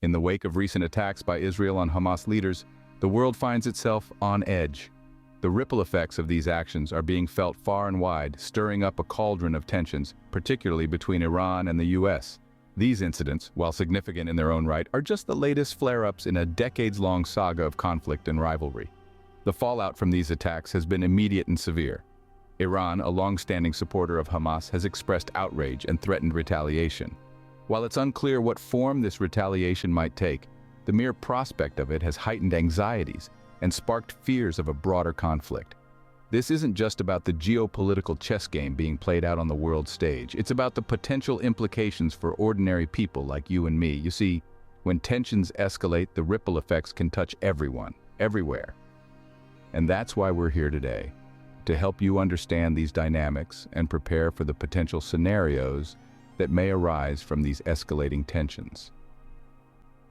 In the wake of recent attacks by Israel on Hamas leaders, the world finds itself on edge. The ripple effects of these actions are being felt far and wide, stirring up a cauldron of tensions, particularly between Iran and the US. These incidents, while significant in their own right, are just the latest flare-ups in a decades-long saga of conflict and rivalry. The fallout from these attacks has been immediate and severe. Iran, a long-standing supporter of Hamas, has expressed outrage and threatened retaliation. While it's unclear what form this retaliation might take, the mere prospect of it has heightened anxieties and sparked fears of a broader conflict. This isn't just about the geopolitical chess game being played out on the world stage. It's about the potential implications for ordinary people like you and me. You see, when tensions escalate, the ripple effects can touch everyone, everywhere. And that's why we're here today, to help you understand these dynamics and prepare for the potential scenarios that may arise from these escalating tensions.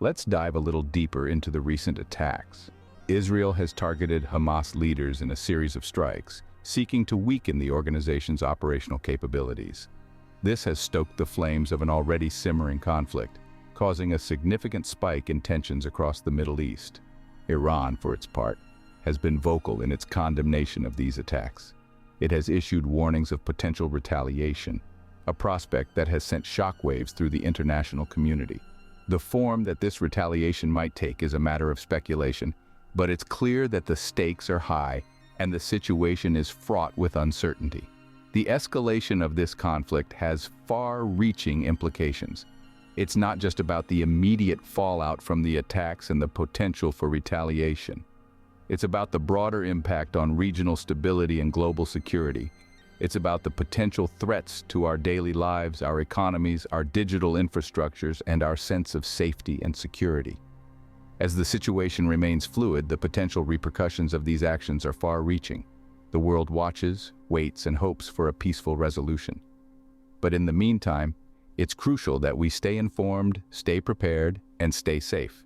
Let's dive a little deeper into the recent attacks. Israel has targeted Hamas leaders in a series of strikes, seeking to weaken the organization's operational capabilities. This has stoked the flames of an already simmering conflict, causing a significant spike in tensions across the Middle East. Iran, for its part, has been vocal in its condemnation of these attacks. It has issued warnings of potential retaliation, a prospect that has sent shockwaves through the international community. The form that this retaliation might take is a matter of speculation, but it's clear that the stakes are high and the situation is fraught with uncertainty. The escalation of this conflict has far-reaching implications. It's not just about the immediate fallout from the attacks and the potential for retaliation. It's about the broader impact on regional stability and global security. It's about the potential threats to our daily lives, our economies, our digital infrastructures, and our sense of safety and security. As the situation remains fluid, the potential repercussions of these actions are far-reaching. The world watches, waits, and hopes for a peaceful resolution. But in the meantime, it's crucial that we stay informed, stay prepared, and stay safe.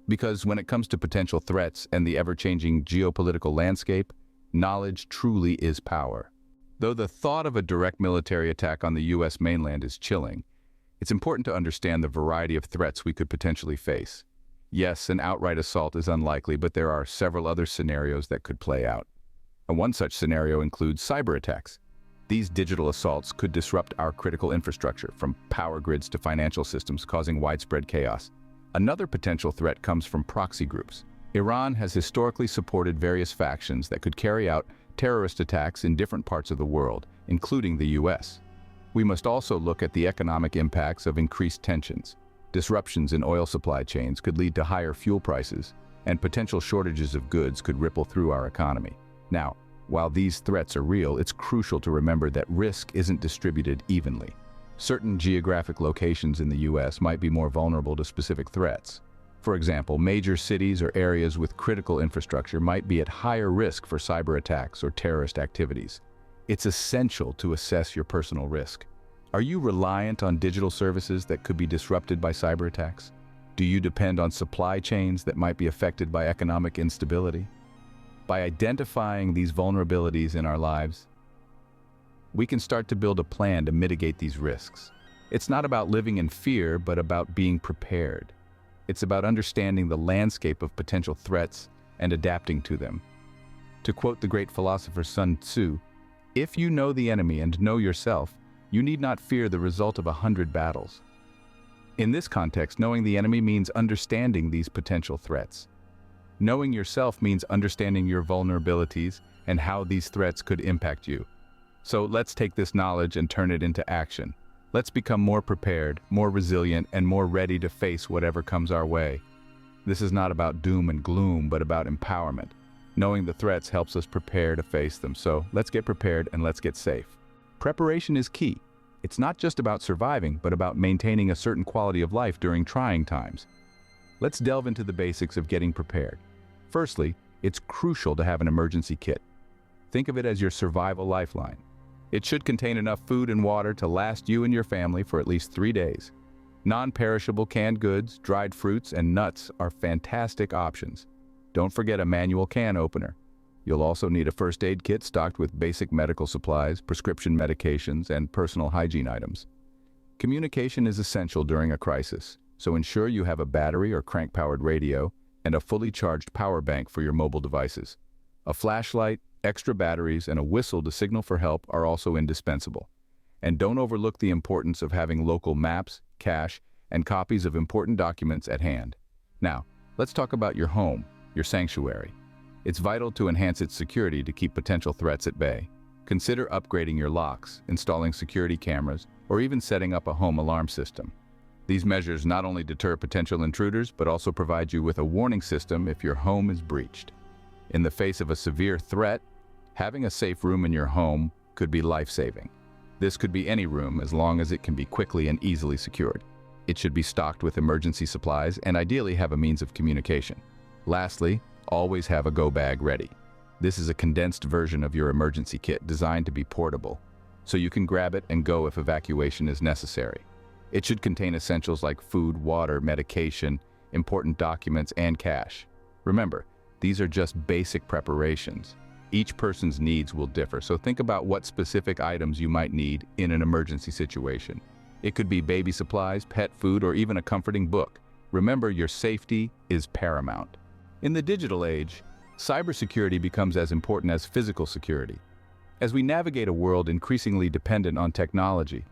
Because when it comes to potential threats and the ever-changing geopolitical landscape, knowledge truly is power. Though the thought of a direct military attack on the US mainland is chilling, it's important to understand the variety of threats we could potentially face. Yes, an outright assault is unlikely, but there are several other scenarios that could play out. And one such scenario includes cyber attacks. These digital assaults could disrupt our critical infrastructure, from power grids to financial systems, causing widespread chaos. Another potential threat comes from proxy groups. Iran has historically supported various factions that could carry out terrorist attacks in different parts of the world, including the US. We must also look at the economic impacts of increased tensions. Disruptions in oil supply chains could lead to higher fuel prices, and potential shortages of goods could ripple through our economy. Now, while these threats are real, it's crucial to remember that risk isn't distributed evenly. Certain geographic locations in the US might be more vulnerable to specific threats. For example, major cities or areas with critical infrastructure might be at higher risk for cyber attacks or terrorist activities. It's essential to assess your personal risk. Are you reliant on digital services that could be disrupted by cyber attacks? Do you depend on supply chains that might be affected by economic instability? By identifying these vulnerabilities in our lives, we can start to build a plan to mitigate these risks. It's not about living in fear, but about being prepared. It's about understanding the landscape of potential threats and adapting to them. To quote the great philosopher Sun Tzu, "If you know the enemy and know yourself, you need not fear the result of 100 battles." In this context, knowing the enemy means understanding these potential threats. Knowing yourself means understanding your vulnerabilities and how these threats could impact you. So let's take this knowledge and turn it into action. Let's become more prepared, more resilient, and more ready to face whatever comes our way. This is not about doom and gloom, but about empowerment. Knowing the threats helps us prepare to face them, so let's get prepared and let's get safe. Preparation is key. It's not just about surviving, but about maintaining a certain quality of life during trying times. Let's delve into the basics of getting prepared. Firstly, it's crucial to have an emergency kit. Think of it as your survival lifeline. It should contain enough food and water to last you and your family for at least 3 days. Non-perishable canned goods, dried fruits, and nuts are fantastic options. Don't forget a manual can opener. You'll also need a first aid kit stocked with basic medical supplies, prescription medications, and personal hygiene items. Communication is essential during a crisis. so ensure you have a battery or crank-powered radio and a fully charged power bank for your mobile devices. A flashlight, extra batteries, and a whistle to signal for help are also indispensable. And don't overlook the importance of having local maps, cash, and copies of important documents at hand. Now, let's talk about your home, your sanctuary. It's vital to enhance its security to keep potential threats at bay. Consider upgrading your locks, installing security cameras, or even setting up a home alarm system. These measures not only deter potential intruders, but also provide you with a warning system if your home is breached. In the face of a severe threat, having a safe room in your home could be life-saving. This could be any room as long as it can be quickly and easily secured. It should be stocked with emergency supplies and ideally have a means of communication. Lastly, always have a go bag ready. This is a condensed version of your emergency kit designed to be portable, so you can grab it and go if evacuation is necessary. It should contain essentials like food, water, medication, important documents, and cash. Remember, these are just basic preparations. Each person's needs will differ, so think about what specific items you might need in an emergency situation. It could be baby supplies, pet food, or even a comforting book. Remember, your safety is paramount. In the digital age, cybersecurity becomes as important as physical security. As we navigate a world increasingly dependent on technology,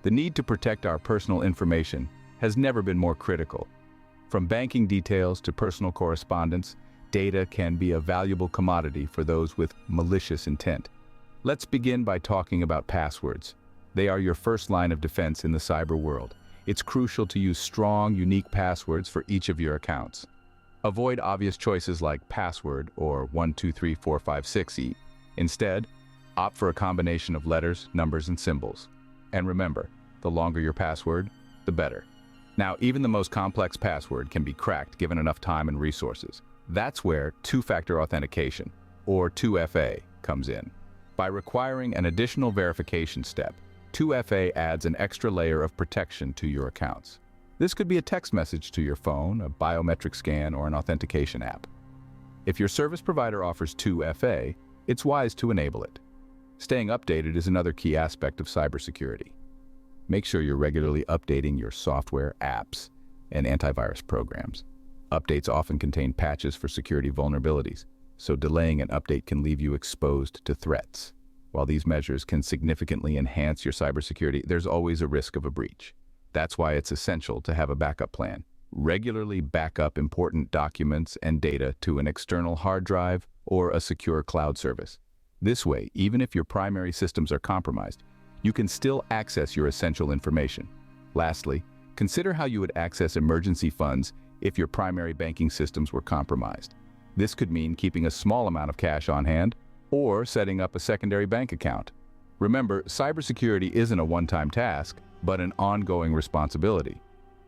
the need to protect our personal information has never been more critical. From banking details to personal correspondence, data can be a valuable commodity for those with malicious intent. Let's begin by talking about passwords. They are your first line of defense in the cyber world. It's crucial to use strong, unique passwords for each of your accounts. Avoid obvious choices like password or 123456E. Instead, opt for a combination of letters, numbers, and symbols. And remember, the longer your password, the better. Now, even the most complex password can be cracked given enough time and resources. That's where two-factor authentication, or 2FA, comes in. By requiring an additional verification step, 2FA adds an extra layer of protection to your accounts. This could be a text message to your phone, a biometric scan, or an authentication app. If your service provider offers 2FA, it's wise to enable it. Staying updated is another key aspect of cybersecurity. Make sure you're regularly updating your software, apps, and antivirus programs. Updates often contain patches for security vulnerabilities, so delaying an update can leave you exposed to threats. While these measures can significantly enhance your cybersecurity, there's always a risk of a breach. That's why it's essential to have a backup plan. Regularly back up important documents and data to an external hard drive or a secure cloud service. This way, even if your primary systems are compromised, you can still access your essential information. Lastly, consider how you would access emergency funds if your primary banking systems were compromised. This could mean keeping a small amount of cash on hand or setting up a secondary bank account. Remember, cybersecurity isn't a one-time task, but an ongoing responsibility.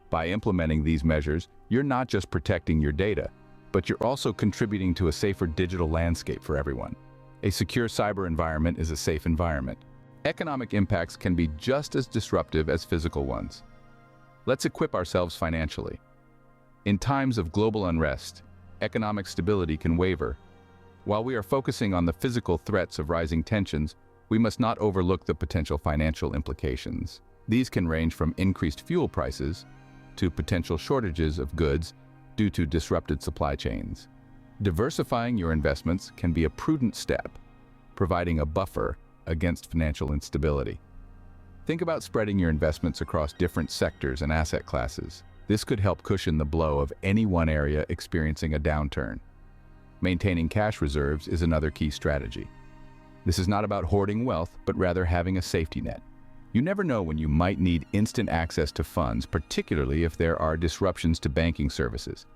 By implementing these measures, you're not just protecting your data, but you're also contributing to a safer digital landscape for everyone. A secure cyber environment is a safe environment. Economic impacts can be just as disruptive as physical ones. Let's equip ourselves financially. In times of global unrest, economic stability can waver. While we are focusing on the physical threats of rising tensions, we must not overlook the potential financial implications. These can range from increased fuel prices to potential shortages of goods due to disrupted supply chains. Diversifying your investments can be a prudent step, providing a buffer against financial instability. Think about spreading your investments across different sectors and asset classes. This could help cushion the blow of any one area experiencing a downturn. Maintaining cash reserves is another key strategy. This is not about hoarding wealth, but rather having a safety net. You never know when you might need instant access to funds, particularly if there are disruptions to banking services.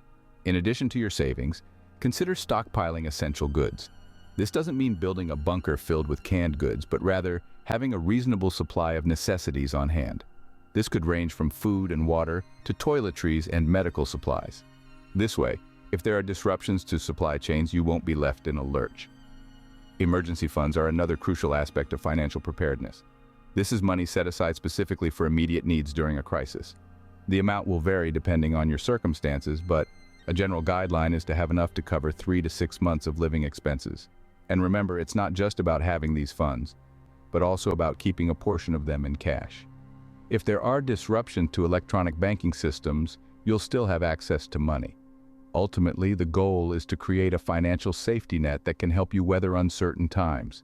In addition to your savings, consider stockpiling essential goods. This doesn't mean building a bunker filled with canned goods, but rather having a reasonable supply of necessities on hand. This could range from food and water to toiletries and medical supplies. This way, if there are disruptions to supply chains, you won't be left in a lurch. Emergency funds are another crucial aspect of financial preparedness. This is money set aside specifically for immediate needs during a crisis. The amount will vary depending on your circumstances, but a general guideline is to have enough to cover 3 to 6 months of living expenses. And remember, it's not just about having these funds, but also about keeping a portion of them in cash. If there are disruptions to electronic banking systems, you'll still have access to money. Ultimately, the goal is to create a financial safety net that can help you weather uncertain times.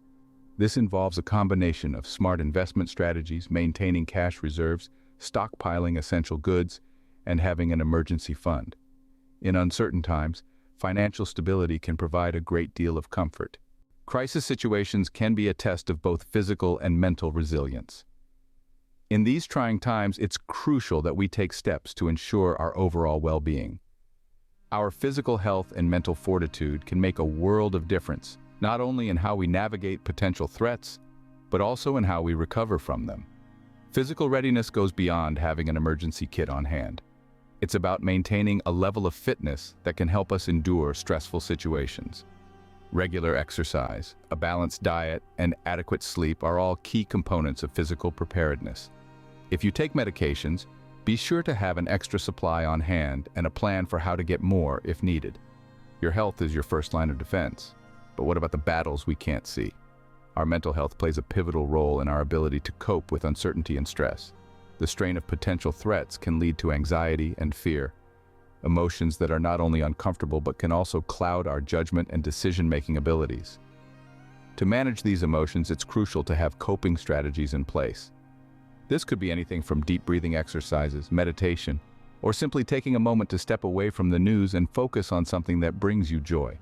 This involves a combination of smart investment strategies, maintaining cash reserves, stockpiling essential goods, and having an emergency fund. In uncertain times, financial stability can provide a great deal of comfort. Crisis situations can be a test of both physical and mental resilience. In these trying times, it's crucial that we take steps to ensure our overall well-being. Our physical health and mental fortitude can make a world of difference, not only in how we navigate potential threats, but also in how we recover from them. Physical readiness goes beyond having an emergency kit on hand. It's about maintaining a level of fitness that can help us endure stressful situations. Regular exercise, a balanced diet, and adequate sleep are all key components of physical preparedness. If you take medications, be sure to have an extra supply on hand and a plan for how to get more if needed. Your health is your first line of defense. But what about the battles we can't see? Our mental health plays a pivotal role in our ability to cope with uncertainty and stress. The strain of potential threats can lead to anxiety and fear, emotions that are not only uncomfortable but can also cloud our judgment and decision-making abilities. To manage these emotions, it's crucial to have coping strategies in place. This could be anything from deep breathing exercises, meditation, or simply taking a moment to step away from the news and focus on something that brings you joy.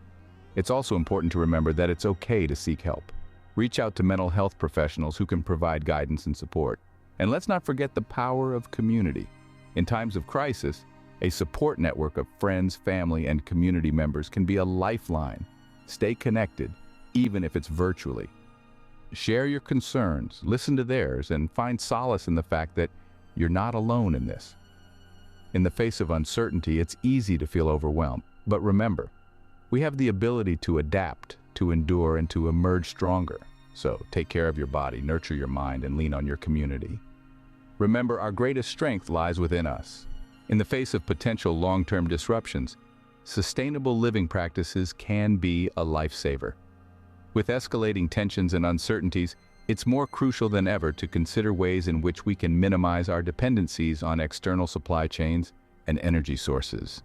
It's also important to remember that it's okay to seek help. Reach out to mental health professionals who can provide guidance and support. And let's not forget the power of community. In times of crisis, a support network of friends, family, and community members can be a lifeline. Stay connected, even if it's virtually. Share your concerns, listen to theirs, and find solace in the fact that you're not alone in this. In the face of uncertainty, it's easy to feel overwhelmed. But remember, we have the ability to adapt, to endure, and to emerge stronger. So take care of your body, nurture your mind, and lean on your community. Remember, our greatest strength lies within us. In the face of potential long-term disruptions, sustainable living practices can be a lifesaver. With escalating tensions and uncertainties, it's more crucial than ever to consider ways in which we can minimize our dependencies on external supply chains and energy sources.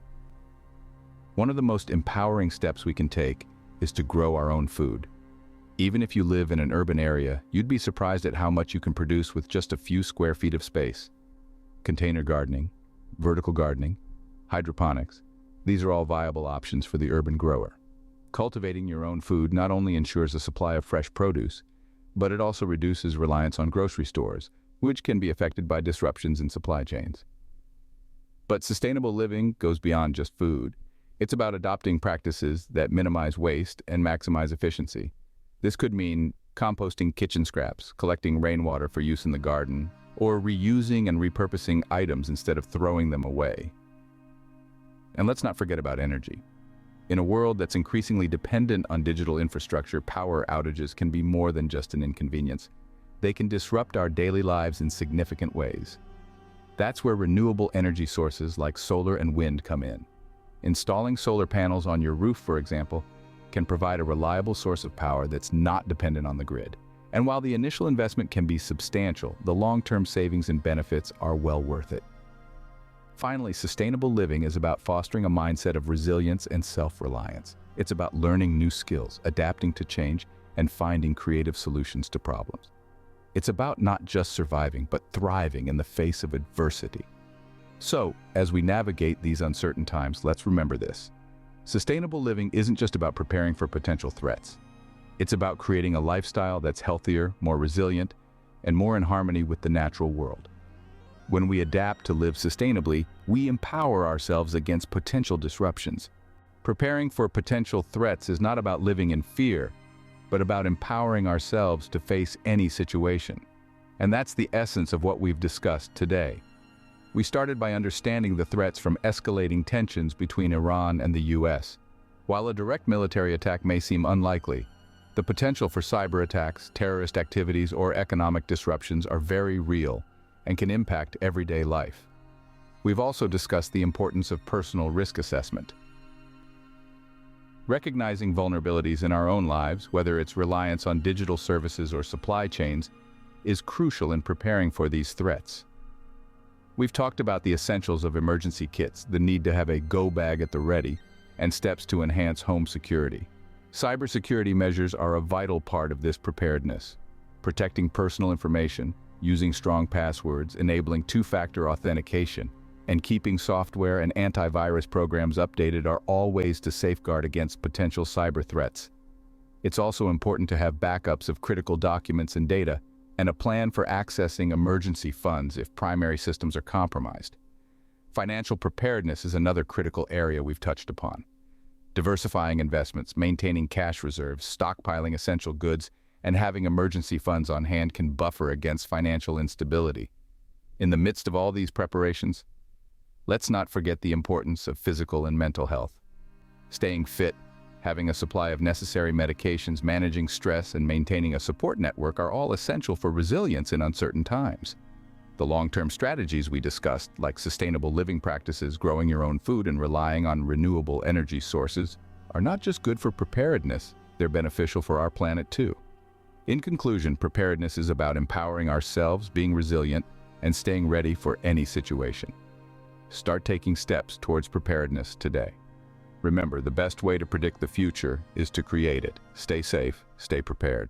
One of the most empowering steps we can take is to grow our own food. Even if you live in an urban area, you'd be surprised at how much you can produce with just a few square feet of space. Container gardening, vertical gardening, hydroponics, these are all viable options for the urban grower. Cultivating your own food not only ensures a supply of fresh produce, but it also reduces reliance on grocery stores, which can be affected by disruptions in supply chains. But sustainable living goes beyond just food. It's about adopting practices that minimize waste and maximize efficiency. This could mean composting kitchen scraps, collecting rainwater for use in the garden, or reusing and repurposing items instead of throwing them away. And let's not forget about energy. In a world that's increasingly dependent on digital infrastructure, power outages can be more than just an inconvenience. They can disrupt our daily lives in significant ways. That's where renewable energy sources like solar and wind come in. Installing solar panels on your roof, for example, can provide a reliable source of power that's not dependent on the grid. And while the initial investment can be substantial, the long-term savings and benefits are well worth it. Finally, sustainable living is about fostering a mindset of resilience and self-reliance. It's about learning new skills, adapting to change, and finding creative solutions to problems. It's about not just surviving, but thriving in the face of adversity. So, as we navigate these uncertain times, let's remember this. Sustainable living isn't just about preparing for potential threats. It's about creating a lifestyle that's healthier, more resilient, and more in harmony with the natural world. When we adapt to live sustainably, we empower ourselves against potential disruptions. Preparing for potential threats is not about living in fear, but about empowering ourselves to face any situation. And that's the essence of what we've discussed today. We started by understanding the threats from escalating tensions between Iran and the US. While a direct military attack may seem unlikely, the potential for cyber attacks, terrorist activities, or economic disruptions are very real and can impact everyday life. We've also discussed the importance of personal risk assessment. Recognizing vulnerabilities in our own lives, whether it's reliance on digital services or supply chains, is crucial in preparing for these threats. We've talked about the essentials of emergency kits, the need to have a go bag at the ready, and steps to enhance home security. Cybersecurity measures are a vital part of this preparedness. Protecting personal information, using strong passwords, enabling two-factor authentication, and keeping software and antivirus programs updated are all ways to safeguard against potential cyber threats. It's also important to have backups of critical documents and data, and a plan for accessing emergency funds if primary systems are compromised. Financial preparedness is another critical area we've touched upon. Diversifying investments, maintaining cash reserves, stockpiling essential goods, and having emergency funds on hand can buffer against financial instability. In the midst of all these preparations, let's not forget the importance of physical and mental health. Staying fit, having a supply of necessary medications, managing stress, and maintaining a support network are all essential for resilience in uncertain times. The long-term strategies we discussed, like sustainable living practices, growing your own food, and relying on renewable energy sources, are not just good for preparedness, they're beneficial for our planet too. In conclusion, preparedness is about empowering ourselves, being resilient, and staying ready for any situation. Start taking steps towards preparedness today. Remember, the best way to predict the future is to create it. Stay safe, stay prepared.